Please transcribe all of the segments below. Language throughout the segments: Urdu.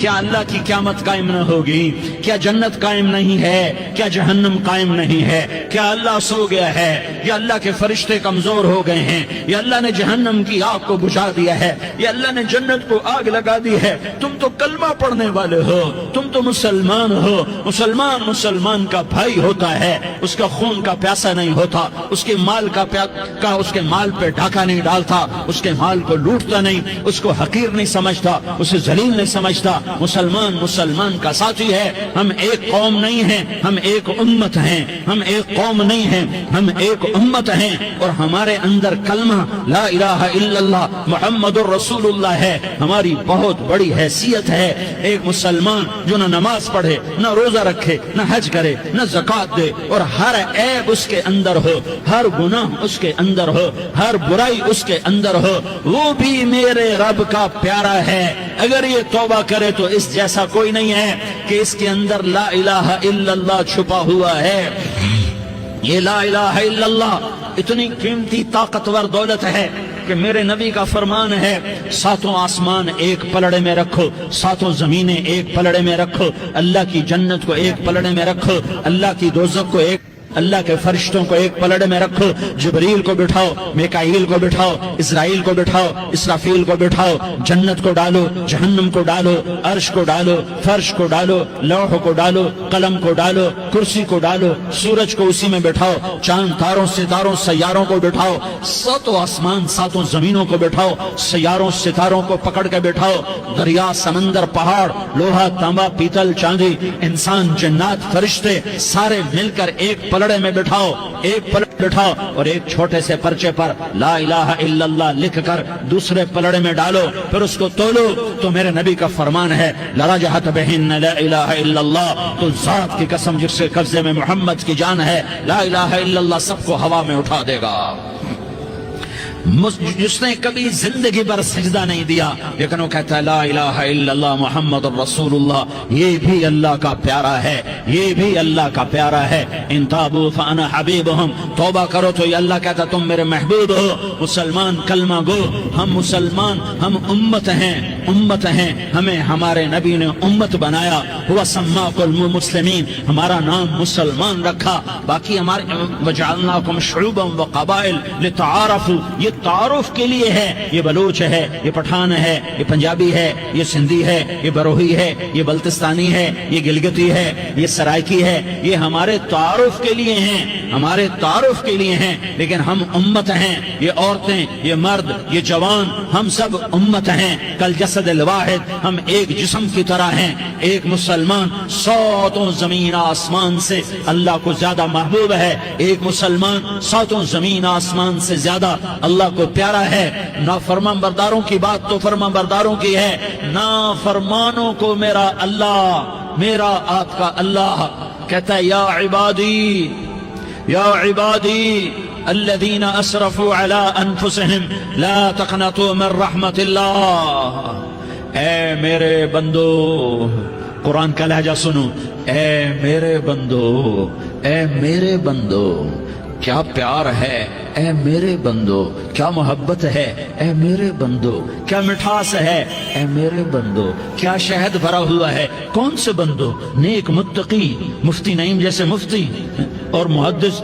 کیا اللہ کی قیامت قائم نہ ہوگی؟ کیا جنت قائم نہیں ہے؟ کیا جہنم قائم نہیں ہے؟ کیا اللہ سو گیا ہے؟ یا اللہ کے فرشتے کمزور ہو گئے ہیں؟ یا اللہ نے جہنم کی آگ کو بجھا دیا ہے؟ یا اللہ نے جنت کو آگ لگا دی ہے؟ تم تو کلمہ پڑھنے والے ہو، تم تو مسلمان ہو۔ مسلمان کا بھائی ہوتا ہے، اس کا خون کا پیاسا نہیں ہوتا، اس کے مال اس کے مال پہ ڈھاکہ نہیں ڈالتا، اس کے مال کو لوٹتا نہیں، اس کو حقیر نہیں سمجھتا، اسے ذلیل نہیں سمجھتا۔ مسلمان کا ساتھی ہے۔ ہم ایک قوم نہیں ہیں، ہم ایک امت ہیں۔ ہم ایک قوم نہیں ہیں، ہم ایک امت ہیں، اور ہمارے اندر کلمہ لا الہ الا اللہ محمد الرسول اللہ ہے۔ ہماری بہت بڑی حیثیت ہے۔ ایک مسلمان جو نہ نماز پڑھے، نہ روزہ رکھے، نہ حج کرے، نہ زکوٰۃ دے، اور ہر عیب اس کے اندر ہو، ہر گناہ اس کے اندر ہو، ہر برائی اس کے اندر ہو، وہ بھی میرے رب کا پیارا ہے۔ اگر یہ توبہ کرے تو اس جیسا کوئی نہیں ہے کہ اس کے اندر لا الہ الا اللہ چھپا ہوا ہے۔ یہ لا الہ الا اللہ اتنی قیمتی طاقتور دولت ہے کہ میرے نبی کا فرمان ہے، ساتوں آسمان ایک پلڑے میں رکھو، ساتوں زمینیں ایک پلڑے میں رکھو، اللہ کی جنت کو ایک پلڑے میں رکھو، اللہ کی دوزخ کو ایک، اللہ کے فرشتوں کو ایک پلڑے میں رکھو، جبریل کو بٹھاؤ، میکائیل کو بٹھاؤ، اسرائیل کو بٹھاؤ، اسرافیل کو بٹھاؤ، جنت کو ڈالو، جہنم کو ڈالو، عرش کو ڈالو، فرش کو ڈالو، لوح کو ڈالو، قلم کو ڈالو، کرسی کو ڈالو، سورج کو اسی میں بٹھاؤ، چاند تاروں ستاروں سیاروں کو بٹھاؤ، ساتوں آسمان ساتوں زمینوں کو بٹھاؤ، سیاروں ستاروں کو پکڑ کے بٹھاؤ، دریا سمندر پہاڑ لوہا تانبا پیتل چاندی انسان جنات فرشتے سارے مل کر ایک پلڑے میں بٹھاؤ، ایک پلڑے بٹھاؤ، اور ایک چھوٹے سے پرچے پر لا الہ الا اللہ لکھ کر دوسرے پلڑے میں ڈالو، پھر اس کو تولو تو میرے نبی کا فرمان ہے لرجحت بہن لا الہ الا اللہ، تو ذات کی قسم جس کے قبضے میں محمد کی جان ہے، لا الہ الا اللہ سب کو ہوا میں اٹھا دے گا۔ جس نے کبھی زندگی پر سجدہ نہیں دیا لیکن وہ کہتا ہے لا الہ الا اللہ محمد الرسول اللہ، یہ بھی اللہ کا پیارا ہے، یہ بھی اللہ کا پیارا ہے۔ ان تابوا فانا حبیبہم، توبہ کرو تو یہ اللہ کہتا تم میرے محبوب ہو۔ مسلمان کلمہ گو، ہم مسلمان، ہم امت ہیں، ہمیں ہمارے نبی نے امت بنایا، ہوا سماکم المسلمین، ہمارا نام مسلمان رکھا، باقی ہمارے وجعلناکم شعوبا وقبائل لتعارفوا، یہ تعارف کے لیے ہے۔ یہ بلوچ ہے، یہ پٹھان ہے، یہ پنجابی ہے، یہ سندھی ہے، یہ بروہی ہے، یہ بلتستانی ہے، یہ گلگتی ہے، یہ سرائکی ہے، یہ ہمارے تعارف کے لیے ہیں، ہمارے تعارف کے لیے ہیں، لیکن ہم امت ہیں۔ یہ عورتیں، یہ مرد، یہ جوان، ہم سب امت ہیں۔ کل جسد الواحد، ہم ایک جسم کی طرح ہیں۔ ایک مسلمان ساتوں زمین آسمان سے اللہ کو زیادہ محبوب ہے، ایک مسلمان ساتوں زمین آسمان سے زیادہ اللہ کو پیارا ہے۔ نافرمان برداروں کی بات تو فرمان برداروں کی ہے، نافرمانوں کو میرا اللہ، میرا آپ کا اللہ کہتا ہے یا عبادی، یا عبادی الذین اسرفوا علی انفسہم لا تقنطوا من رحمت اللہ۔ اے میرے بندو، قرآن کا لہجہ سنو، اے میرے بندو، اے میرے بندو، کیا پیار ہے، اے میرے بندو، کیا محبت ہے، اے میرے بندو، کیا مٹھاس ہے، اے میرے بندو، کیا شہد بھرا ہوا ہے۔ کون سے بندو؟ نیک متقی، مفتی نعیم جیسے مفتی اور محدث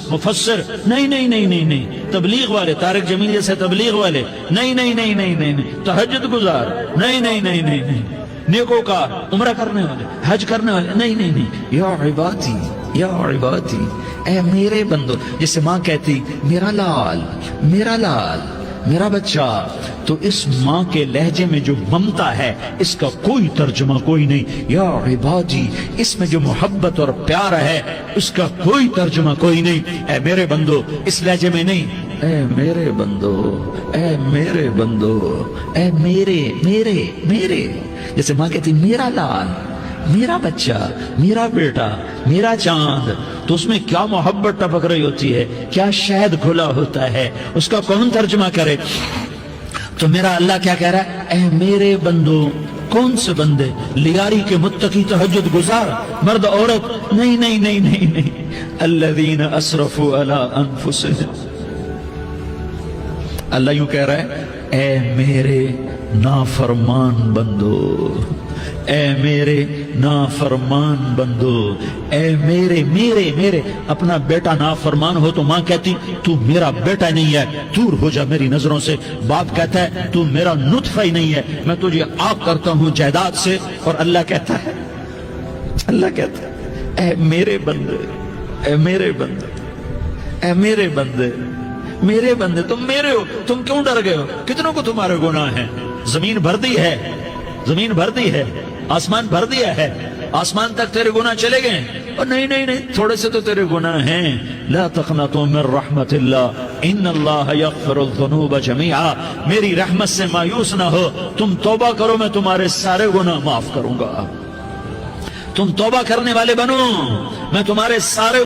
مفسر، نہیں نہیں نہیں نہیں نہیں، تبلیغ والے طارق جمیل جیسے تبلیغ والے، نہیں نہیں نہیں نہیں نہیں، تہجد گزار، نہیں نہیں نہیں نہیں نہیں، نیکوکار، عمرہ کرنے والے، حج کرنے والے، نہیں نہیں نہیں۔ یا عبادی، یا عبادی، اے میرے بندو، جیسے ماں کہتی میرا لال، میرا لال، میرا بچہ، تو اس ماں کے لہجے میں جو ممتا ہے اس کا کوئی ترجمہ کوئی نہیں۔ یا عبادی، اس میں جو محبت اور پیار ہے اس کا کوئی ترجمہ کوئی نہیں۔ اے میرے بندو، اس لہجے میں نہیں، اے میرے بندو، اے میرے بندو، اے میرے میرے میرے، جیسے ماں کہتی میرا لال، میرا بچہ، میرا بیٹا، میرا چاند، تو اس میں کیا محبت ٹپک رہی ہوتی ہے، کیا شہد کھلا ہوتا ہے، اس کا کون ترجمہ کرے؟ تو میرا اللہ کیا کہہ رہا ہے؟ اے میرے بندو، کون سے بندے؟ لیاری کے متقی تہجد گزار، مرد عورت، نہیں نہیں نہیں نہیں نہیں، الذین اسرفوا علی انفسہم۔ اللہ یوں کہہ رہا ہے اے میرے نافرمان بندو، اے میرے نافرمان بندو، اے میرے میرے میرے اپنا بیٹا نافرمان ہو تو ماں کہتی تو میرا بیٹا نہیں ہے، دور ہو جا میری نظروں سے۔ باپ کہتا ہے تو میرا نطفہ ہی نہیں ہے، میں تجھے آگ کرتا ہوں جائیداد سے۔ اور اللہ کہتا ہے اے میرے بندے، اے میرے بندے، اے میرے بندے، میرے بندے تم میرے ہو، تم کیوں ڈر گئے ہو؟ کتنوں کو تمہارے گناہ ہیں؟ زمین بھر دی ہے، زمین بھر دی ہے، آسمان بھر دیا ہے، آسمان تک تیرے گناہ چلے گئے اور نہیں نہیں نہیں تھوڑے سے تو تیرے گناہ ہیں۔ لا تقنطوا من رحمت اللہ ان اللہ یغفر الذنوب جميعا، میری رحمت سے مایوس نہ ہو، تم توبہ کرو میں تمہارے سارے گناہ معاف کروں گا۔ تم توبہ کرنے والے بنو، میں تمہارے سارے